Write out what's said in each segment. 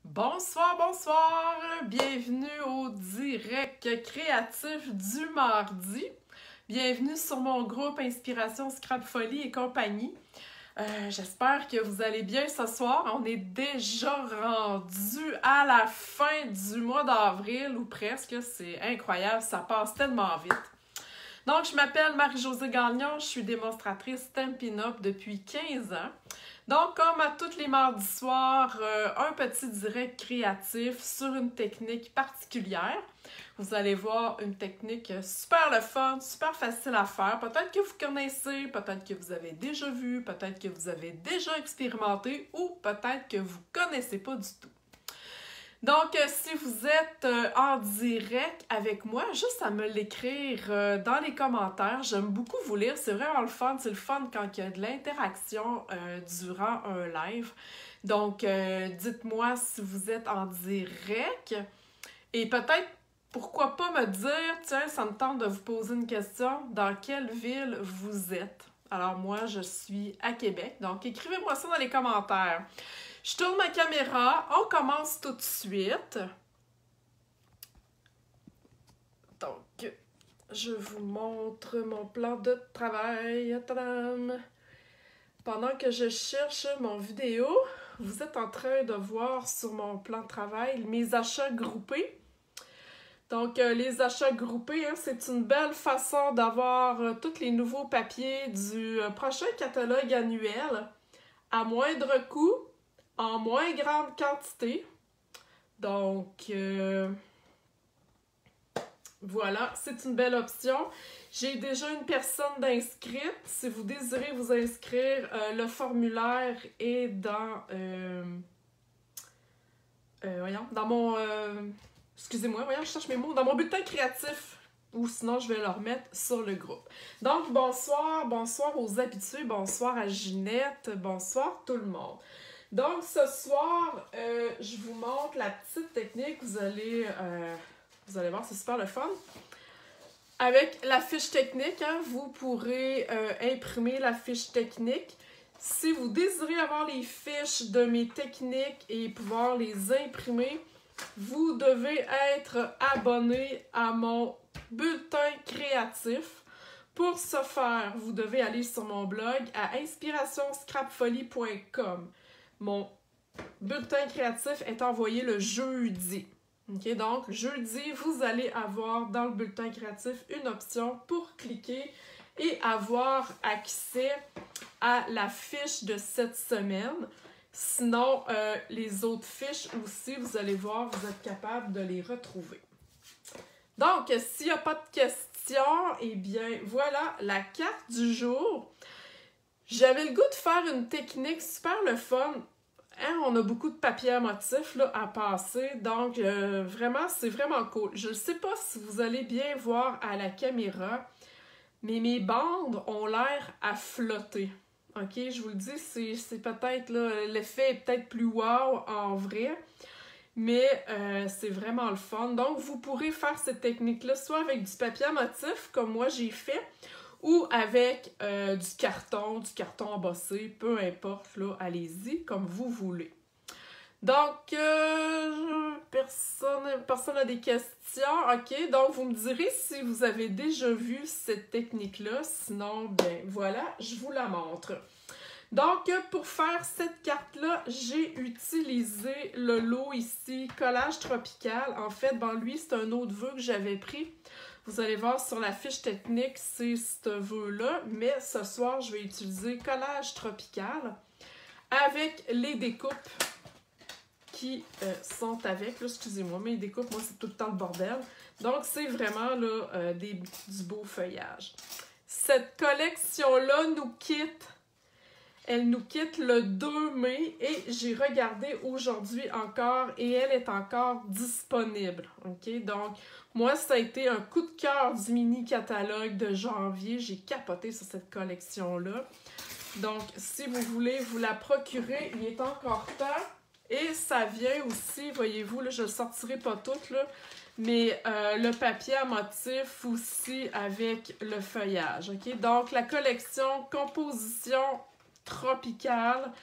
Bonsoir, bonsoir! Bienvenue au direct créatif du mardi. Bienvenue sur mon groupe Inspiration Scrap Folie et compagnie. J'espère que vous allez bien ce soir. On est déjà rendu à la fin du mois d'avril ou presque. C'est incroyable, ça passe tellement vite. Donc, je m'appelle Marie-Josée Gagnon, je suis démonstratrice Stampin' Up depuis 15 ans. Donc, comme à tous les mardis soirs, un petit direct créatif sur une technique particulière. Vous allez voir une technique super le fun, super facile à faire. Peut-être que vous connaissez, peut-être que vous avez déjà vu, peut-être que vous avez déjà expérimenté ou peut-être que vous ne connaissez pas du tout. Donc, si vous êtes en direct avec moi, juste à me l'écrire dans les commentaires. J'aime beaucoup vous lire, c'est vraiment le fun. C'est le fun quand il y a de l'interaction durant un live. Donc, dites-moi si vous êtes en direct. Et peut-être, pourquoi pas me dire, tiens, ça me tente de vous poser une question. Dans quelle ville vous êtes? Alors, moi, je suis à Québec. Donc, écrivez-moi ça dans les commentaires. Je tourne ma caméra, on commence tout de suite. Donc, je vous montre mon plan de travail. Tadam! Pendant que je cherche mon vidéo, vous êtes en train de voir sur mon plan de travail mes achats groupés. Donc, les achats groupés, hein, c'est une belle façon d'avoir tous les nouveaux papiers du prochain catalogue annuel à moindre coût, en moins grande quantité. Donc, voilà, c'est une belle option. J'ai déjà une personne d'inscrite. Si vous désirez vous inscrire, le formulaire est dans mon... excusez-moi, voyons, je cherche mes mots. Dans mon bulletin créatif. Ou sinon, je vais le remettre sur le groupe. Donc, bonsoir aux habitués. Bonsoir à Ginette. Bonsoir tout le monde. Donc, ce soir, je vous montre la petite technique. Vous allez voir, c'est super le fun. Avec la fiche technique, hein, vous pourrez imprimer la fiche technique. Si vous désirez avoir les fiches de mes techniques et pouvoir les imprimer, vous devez être abonné à mon bulletin créatif. Pour ce faire, vous devez aller sur mon blog à inspirationscrapfolie.com. Mon bulletin créatif est envoyé le jeudi. Okay, donc, jeudi, vous allez avoir dans le bulletin créatif une option pour cliquer et avoir accès à la fiche de cette semaine. Sinon, les autres fiches aussi, vous allez voir, vous êtes capable de les retrouver. Donc, s'il n'y a pas de questions, eh bien, voilà la carte du jour. J'avais le goût de faire une technique super le fun. Hein, on a beaucoup de papier à motif là, à passer, donc vraiment, c'est vraiment cool. Je ne sais pas si vous allez bien voir à la caméra, mais mes bandes ont l'air à flotter. Ok, je vous le dis, c'est peut-être, l'effet est peut-être plus wow en vrai, mais c'est vraiment le fun. Donc, vous pourrez faire cette technique-là soit avec du papier à motif, comme moi j'ai fait, ou avec du carton embossé, peu importe, là, allez-y, comme vous voulez. Donc, personne n'a des questions, ok? Donc, vous me direz si vous avez déjà vu cette technique-là, sinon, ben voilà, je vous la montre. Donc, pour faire cette carte-là, j'ai utilisé le lot ici, Collage Tropical. En fait, ben lui, c'est un autre vœu que j'avais pris. Vous allez voir sur la fiche technique, c'est ce vœu-là, mais ce soir, je vais utiliser Collage Tropical avec les découpes qui sont avec. Là, excusez-moi, mais les découpes, moi, c'est tout le temps le bordel. Donc, c'est vraiment là, du beau feuillage. Cette collection-là elle nous quitte le 2 mai et j'ai regardé aujourd'hui encore et elle est encore disponible. Ok, donc moi, ça a été un coup de cœur du mini-catalogue de janvier. J'ai capoté sur cette collection-là. Donc, si vous voulez vous la procurer, il est encore temps. Et ça vient aussi, voyez-vous, là, je ne le sortirai pas toute, là, mais le papier à motif aussi avec le feuillage. Ok, donc, la collection Composition Tropicale.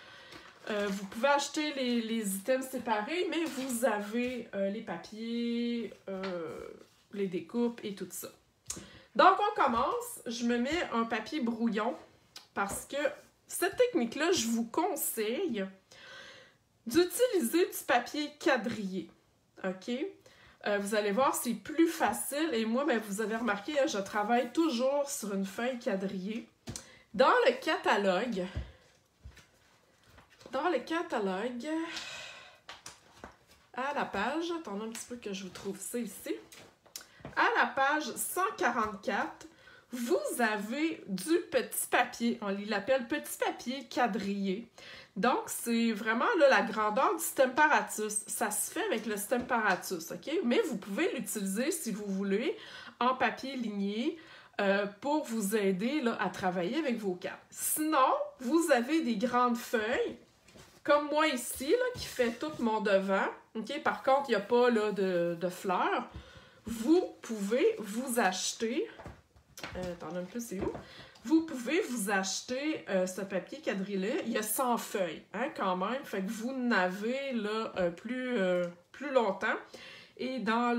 Vous pouvez acheter les items séparés, mais vous avez les papiers, les découpes et tout ça. Donc, on commence. Je me mets un papier brouillon parce que cette technique-là, je vous conseille d'utiliser du papier quadrillé. OK? Vous allez voir, c'est plus facile. Et moi, ben, vous avez remarqué, je travaille toujours sur une feuille quadrillée. Dans le catalogue, à la page, attendez un petit peu que je vous trouve ça ici. À la page 144, vous avez du petit papier. On l'appelle petit papier quadrillé. Donc, c'est vraiment là, la grandeur du Stemparatus. Ça se fait avec le Stemparatus, OK? Mais vous pouvez l'utiliser, si vous voulez, en papier ligné pour vous aider là, à travailler avec vos cartes. Sinon, vous avez des grandes feuilles, comme moi ici, là, qui fait tout mon devant. OK? Par contre, il n'y a pas là, de fleurs. Vous pouvez vous acheter... attendez un peu, c'est où? Vous pouvez vous acheter ce papier quadrillé. Il y a 100 feuilles, hein, quand même. Fait que vous n'avez là plus longtemps. Et dans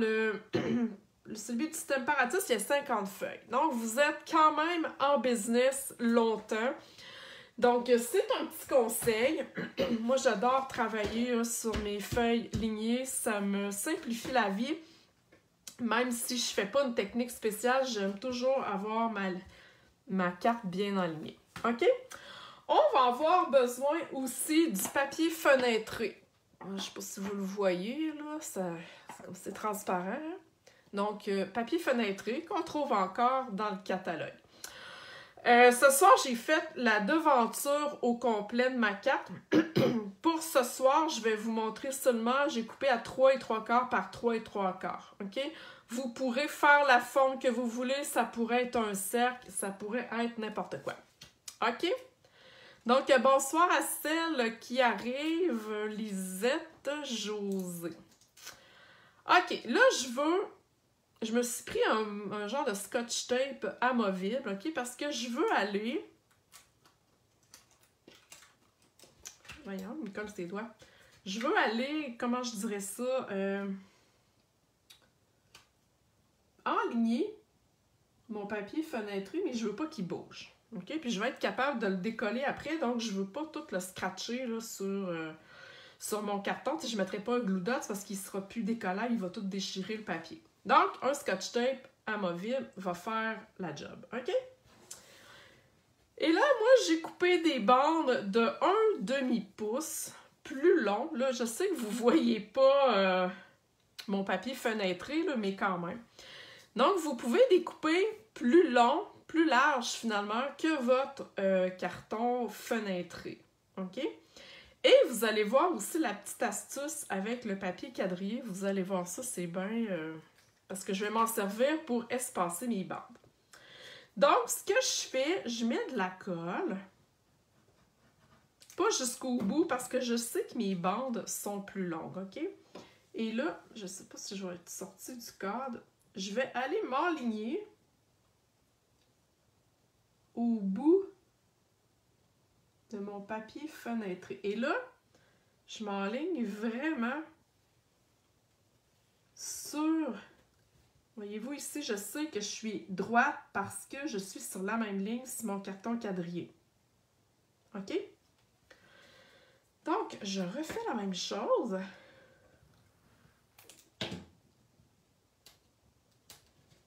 celui du Stemparatus, il y a 50 feuilles. Donc, vous êtes quand même en business longtemps. Donc, c'est un petit conseil. Moi, j'adore travailler sur mes feuilles lignées. Ça me simplifie la vie. Même si je ne fais pas une technique spéciale, j'aime toujours avoir ma carte bien alignée. OK? On va avoir besoin aussi du papier fenêtré. Je ne sais pas si vous le voyez, là, c'est transparent. Hein? Donc, papier fenêtré qu'on trouve encore dans le catalogue. Ce soir, j'ai fait la devanture au complet de ma carte. Pour ce soir, je vais vous montrer seulement, j'ai coupé à 3 3/4 par 3 3/4. OK? Vous pourrez faire la forme que vous voulez. Ça pourrait être un cercle, ça pourrait être n'importe quoi. OK? Donc, bonsoir à celle qui arrive, Lisette José. OK, là, je me suis pris un genre de scotch tape amovible, OK? Parce que je veux aller... Voyons, il me colle ses doigts. Je veux aller, comment je dirais ça, enligner mon papier fenêtré, mais je veux pas qu'il bouge. OK? Puis je vais être capable de le décoller après, donc je veux pas tout le scratcher là, sur mon carton. Tu sais, je mettrai pas un glue dot parce qu'il sera plus décollable, il va tout déchirer le papier. Donc, un scotch tape amovible va faire la job. OK? Et là, moi, j'ai coupé des bandes de 1/2 pouce plus long. Là, je sais que vous ne voyez pas mon papier fenêtré, là, mais quand même. Donc, vous pouvez découper plus long, plus large finalement que votre carton fenêtré. OK? Et vous allez voir aussi la petite astuce avec le papier quadrillé. Vous allez voir ça, c'est bien... parce que je vais m'en servir pour espacer mes bandes. Donc, ce que je fais, je mets de la colle. Pas jusqu'au bout parce que je sais que mes bandes sont plus longues, OK? Et là, je ne sais pas si je vais être sortie du cadre. Je vais aller m'enligner au bout de mon papier fenêtré. Et là, je m'enligne vraiment sur... Voyez-vous ici, je sais que je suis droite parce que je suis sur la même ligne sur mon carton quadrillé. OK? Donc, je refais la même chose.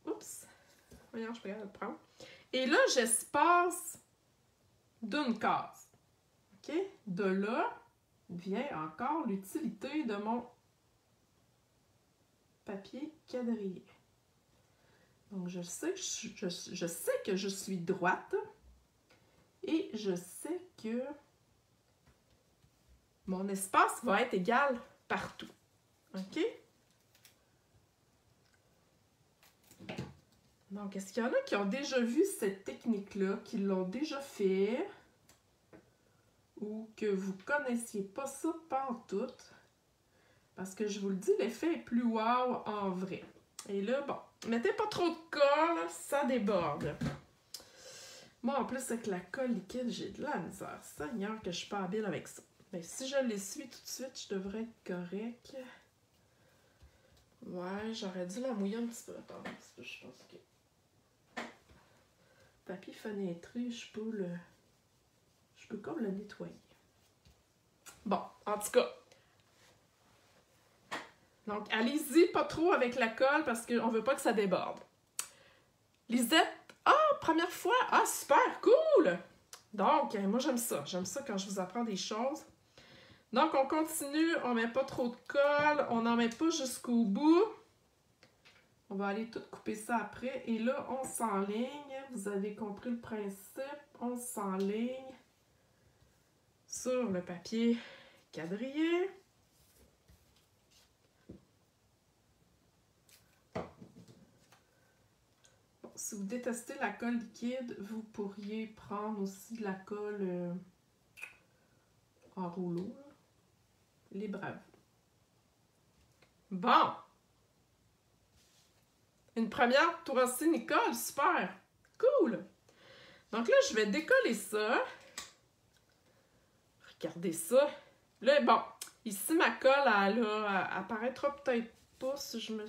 Oups! Voyons, je peux regarder le prendre. Et là, j'espace d'une case. OK? De là vient encore l'utilité de mon papier quadrillé. Donc, je sais que je suis droite et je sais que mon espace va être égal partout. OK? Donc, est-ce qu'il y en a qui ont déjà vu cette technique-là, qui l'ont déjà fait ou que vous ne connaissiez pas ça pantoute? Parce que je vous le dis, l'effet est plus wow en vrai. Et là, bon, mettez pas trop de colle, ça déborde. Moi, en plus, avec la colle liquide, j'ai de la misère. Seigneur, que je suis pas habile avec ça. Mais si je l'essuie tout de suite, je devrais être correct. Ouais, j'aurais dû la mouiller un petit peu. Attends, un petit peu, je pense que... Papier fenêtré, je peux comme le nettoyer. Bon, en tout cas. Donc, allez-y pas trop avec la colle parce qu'on veut pas que ça déborde. Lisette, première fois, super, cool! Donc, moi j'aime ça quand je vous apprends des choses. Donc, on continue, on met pas trop de colle, on n'en met pas jusqu'au bout. On va aller tout couper ça après. Et là, on s'enligne. Vous avez compris le principe. On s'enligne sur le papier quadrillé. Bon, si vous détestez la colle liquide, vous pourriez prendre aussi de la colle en rouleau. Libre à vous. Bon! Une première, toi aussi, Nicole, super! Cool! Donc là, je vais décoller ça. Regardez ça. Là, bon, ici, ma colle, elle apparaîtra peut-être pas si je me...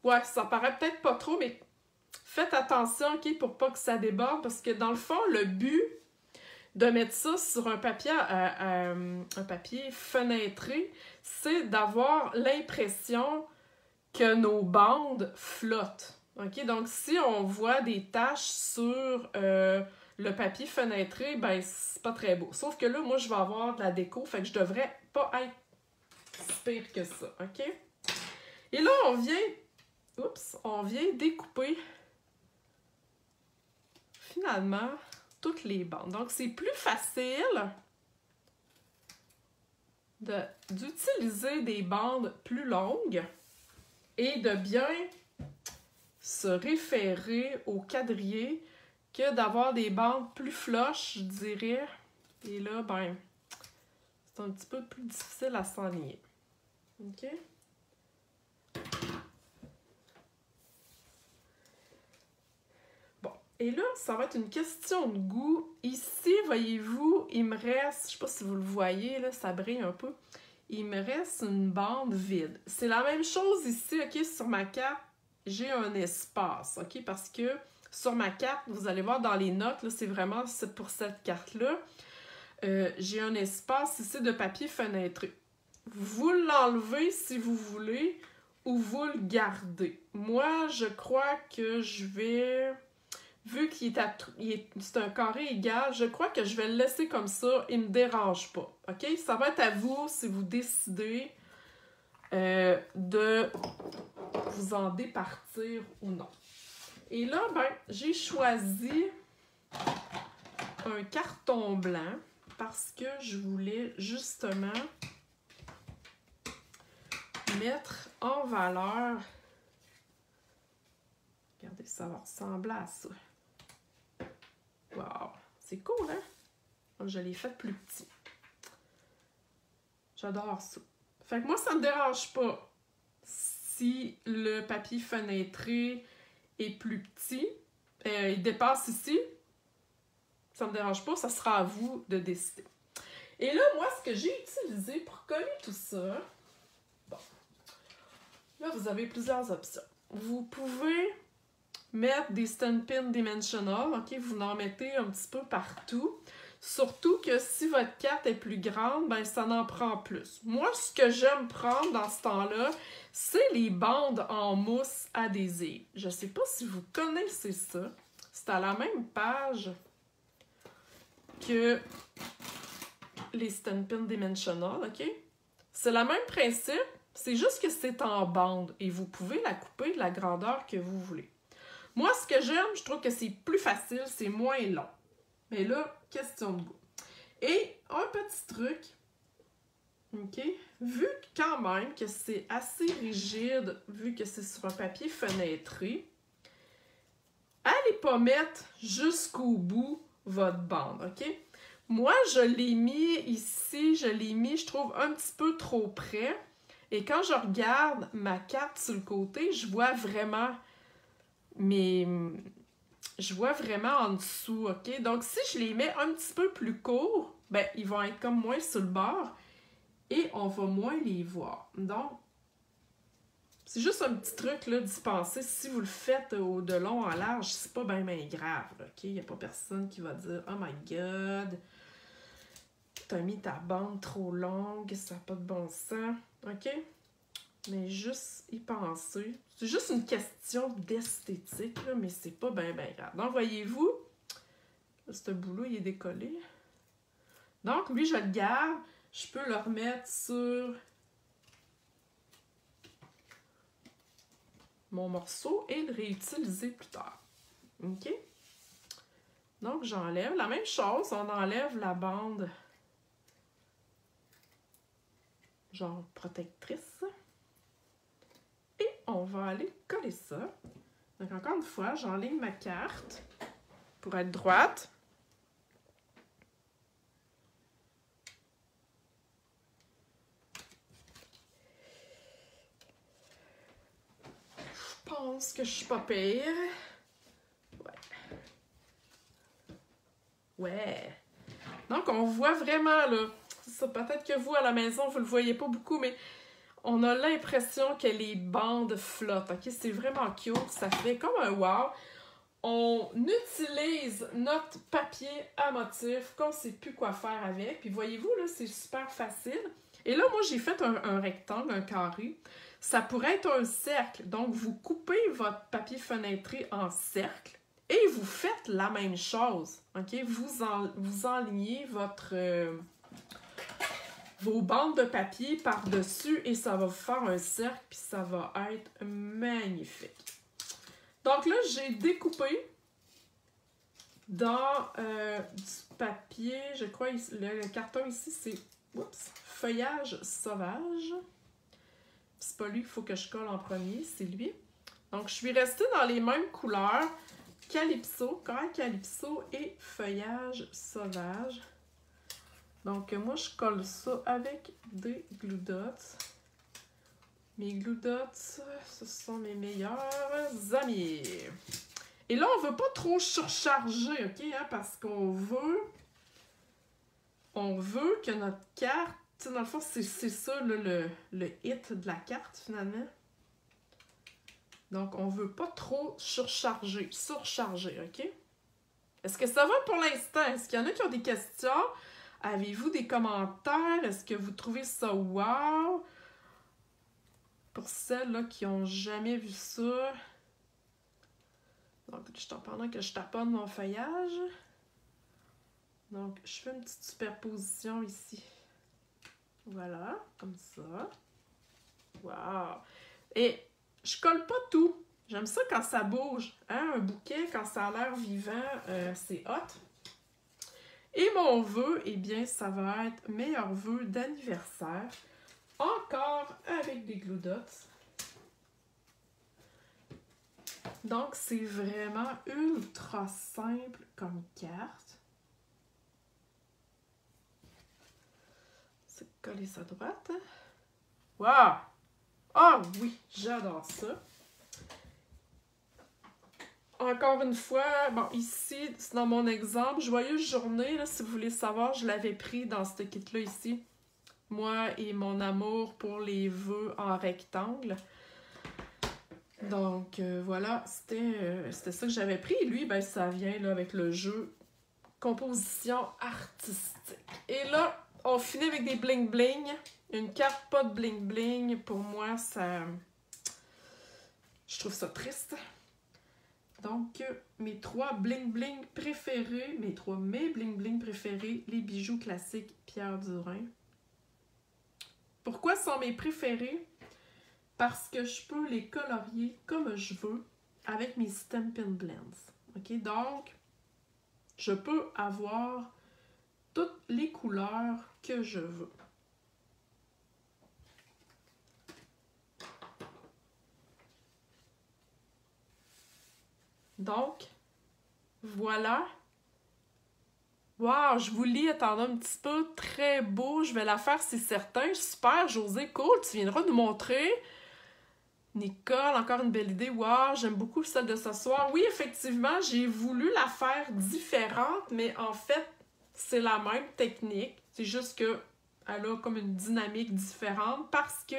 Ouais, ça paraît peut-être pas trop, mais faites attention, OK, pour pas que ça déborde, parce que dans le fond, le but de mettre ça sur un papier fenêtré, c'est d'avoir l'impression que nos bandes flottent. OK? Donc, si on voit des taches sur le papier fenêtré, ben, c'est pas très beau. Sauf que là, moi, je vais avoir de la déco, fait que je devrais pas être si pire que ça. OK? Et là, on vient découper finalement toutes les bandes. Donc, c'est plus facile d'utiliser des bandes plus longues et de bien se référer au quadrillé que d'avoir des bandes plus flush, je dirais. Et là, ben, c'est un petit peu plus difficile à s'enligner. OK? Bon, et là, ça va être une question de goût. Ici, voyez-vous, il me reste, je sais pas si vous le voyez, là, ça brille un peu. Il me reste une bande vide. C'est la même chose ici, OK, sur ma carte, j'ai un espace, OK, parce que sur ma carte, vous allez voir dans les notes, là, c'est vraiment pour cette carte-là, j'ai un espace ici de papier fenêtré. Vous l'enlevez si vous voulez ou vous le gardez. Moi, je crois que je vais... Vu qu'il c'est un carré égal, je crois que je vais le laisser comme ça. Il ne me dérange pas. OK? Ça va être à vous si vous décidez de vous en départir ou non. Et là, ben, j'ai choisi un carton blanc parce que je voulais justement mettre en valeur... Regardez, ça va ressembler à ça. Wow! C'est cool, hein? Je l'ai fait plus petit. J'adore ça. Fait que moi, ça me dérange pas si le papier fenêtré est plus petit. Il dépasse ici. Ça me dérange pas, ça sera à vous de décider. Et là, moi, ce que j'ai utilisé pour coller tout ça... Bon. Là, vous avez plusieurs options. Vous pouvez... mettre des Stampin' Dimensional, OK? Vous en mettez un petit peu partout. Surtout que si votre carte est plus grande, ben ça en prend plus. Moi, ce que j'aime prendre dans ce temps-là, c'est les bandes en mousse adhésive. Je sais pas si vous connaissez ça. C'est à la même page que les Stampin' Dimensional, OK? C'est le même principe, c'est juste que c'est en bande et vous pouvez la couper de la grandeur que vous voulez. Moi, ce que j'aime, je trouve que c'est plus facile, c'est moins long. Mais là, question de goût. Et un petit truc, OK? Vu quand même que c'est assez rigide, vu que c'est sur un papier fenêtré, allez pas mettre jusqu'au bout votre bande, OK? Moi, je l'ai mis ici, je trouve, un petit peu trop près. Et quand je regarde ma carte sur le côté, je vois vraiment... Mais je vois vraiment en dessous, OK? Donc, si je les mets un petit peu plus courts, ben, ils vont être comme moins sur le bord et on va moins les voir. Donc, c'est juste un petit truc là, d'y penser. Si vous le faites de long en large, c'est pas bien grave, ok? Il n'y a pas personne qui va dire « Oh my God, t'as mis ta bande trop longue, ça n'a pas de bon sens. » Ok? Mais juste y penser. C'est juste une question d'esthétique, mais c'est pas bien grave. Donc, voyez-vous, ce bout-là, il est décollé. Donc, lui, je le garde. Je peux le remettre sur mon morceau et le réutiliser plus tard. OK? Donc, j'enlève. La même chose, on enlève la bande genre protectrice. Et on va aller coller ça. Donc, encore une fois, j'enligne ma carte pour être droite. Je pense que je suis pas pire. Ouais. Donc, on voit vraiment, là, ça, peut-être que vous, à la maison, vous le voyez pas beaucoup, mais on a l'impression que les bandes flottent, ok? C'est vraiment cute, ça fait comme un wow. On utilise notre papier à motif qu'on sait plus quoi faire avec. Puis voyez-vous, là, c'est super facile. Et là, moi, j'ai fait un rectangle, un carré. Ça pourrait être un cercle. Donc, vous coupez votre papier fenêtré en cercle et vous faites la même chose. OK? Vous enlignez vos bandes de papier par-dessus et ça va vous faire un cercle puis ça va être magnifique. Donc là, j'ai découpé dans du papier, je crois, le carton ici, c'est feuillage sauvage. C'est pas lui qu'il faut que je colle en premier, c'est lui. Donc, je suis restée dans les mêmes couleurs, calypso, corail calypso et feuillage sauvage. Donc, moi, je colle ça avec des glue dots. Mes glue dots, ce sont mes meilleurs amis. Et là, on ne veut pas trop surcharger, OK? Hein, parce qu'on veut que notre carte, dans le fond, c'est ça là, le hit de la carte, finalement. Donc, on ne veut pas trop surcharger, OK? Est-ce que ça va pour l'instant? Est-ce qu'il y en a qui ont des questions? Avez-vous des commentaires? Est-ce que vous trouvez ça wow? Pour celles là, qui n'ont jamais vu ça. Donc, pendant que je taponne mon feuillage. Donc, je fais une petite superposition ici. Voilà, comme ça. Wow! Et je colle pas tout. J'aime ça quand ça bouge. Hein? Un bouquet, quand ça a l'air vivant, c'est hot. Et mon vœu, eh bien, ça va être meilleur vœu d'anniversaire. Encore avec des glue dots. Donc, c'est vraiment ultra simple comme carte. C'est coller ça droite. Wow! Ah oui, j'adore ça. Encore une fois, bon, ici, c'est dans mon exemple. Joyeuse journée, là, si vous voulez savoir, je l'avais pris dans ce kit-là ici. Moi et mon amour pour les vœux en rectangle. Donc, voilà, c'était ça que j'avais pris. Et lui, ben, ça vient là, avec le jeu composition artistique. Et là, on finit avec des bling-bling. Une carte pas de bling-bling, pour moi, ça... je trouve ça triste. Donc, mes bling-bling préférés, mes bling-bling préférés, les bijoux classiques Pierre Durin. Pourquoi sont mes préférés? Parce que je peux les colorier comme je veux avec mes Stampin' Blends. OK? Donc, je peux avoir toutes les couleurs que je veux. Donc, voilà. Wow, je vous lis, attendez un petit peu. Très beau, je vais la faire, c'est certain. Super, José, cool, tu viendras nous montrer. Nicole, encore une belle idée. Wow, j'aime beaucoup celle de ce soir. Oui, effectivement, j'ai voulu la faire différente, mais en fait, c'est la même technique, c'est juste que elle a comme une dynamique différente parce que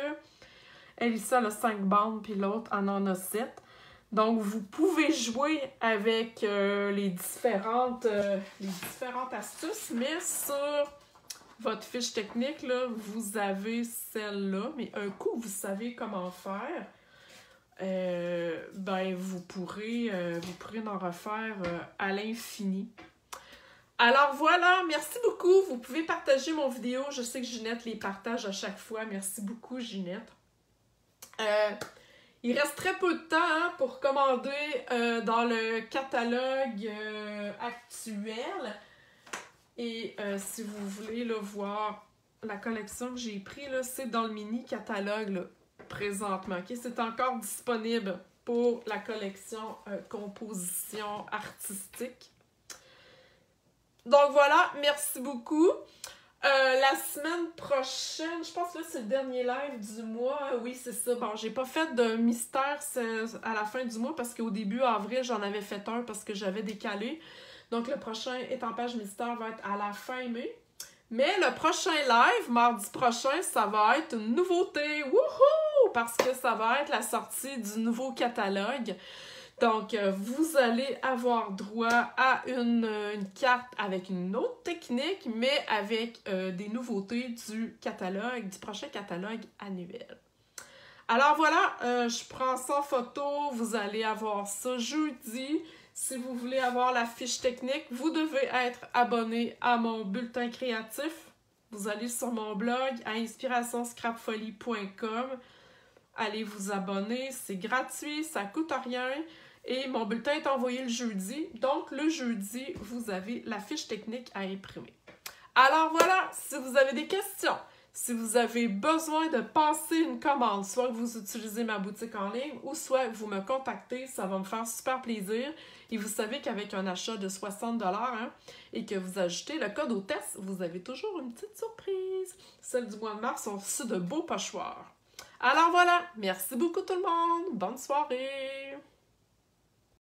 elle ici elle a 5 bandes puis l'autre en a 7. Donc vous pouvez jouer avec les différentes astuces, mais sur votre fiche technique, là, vous avez celle-là, mais un coup vous savez comment faire, ben vous pourrez en refaire à l'infini. Alors voilà, merci beaucoup. Vous pouvez partager mon vidéo. Je sais que Ginette les partage à chaque fois. Merci beaucoup, Ginette. Il reste très peu de temps hein, pour commander dans le catalogue actuel. Et si vous voulez là, voir la collection que j'ai prise, c'est dans le mini catalogue là, présentement. Okay? C'est encore disponible pour la collection composition artistique. Donc voilà, merci beaucoup. La semaine prochaine, je pense que là c'est le dernier live du mois. Oui, c'est ça. Bon, j'ai pas fait de mystère à la fin du mois parce qu'au début avril, j'en avais fait un parce que j'avais décalé. Donc le prochain étampage mystère va être à la fin mai. Mais le prochain live, mardi prochain, ça va être une nouveauté. Wouhou! Parce que ça va être la sortie du nouveau catalogue. Donc, vous allez avoir droit à une carte avec une autre technique, mais avec des nouveautés du prochain catalogue annuel. Alors voilà, je prends ça en photo, vous allez avoir ça jeudi. Si vous voulez avoir la fiche technique, vous devez être abonné à mon bulletin créatif. Vous allez sur mon blog à inspirationscrapfolie.com. Allez vous abonner, c'est gratuit, ça coûte rien. Et mon bulletin est envoyé le jeudi. Donc, le jeudi, vous avez la fiche technique à imprimer. Alors voilà, si vous avez des questions, si vous avez besoin de passer une commande, soit que vous utilisez ma boutique en ligne ou soit que vous me contactez, ça va me faire super plaisir. Et vous savez qu'avec un achat de 60$ hein, et que vous ajoutez le code au test, vous avez toujours une petite surprise. Celles du mois de mars ont reçu de beaux pochoirs. Alors voilà, merci beaucoup tout le monde. Bonne soirée!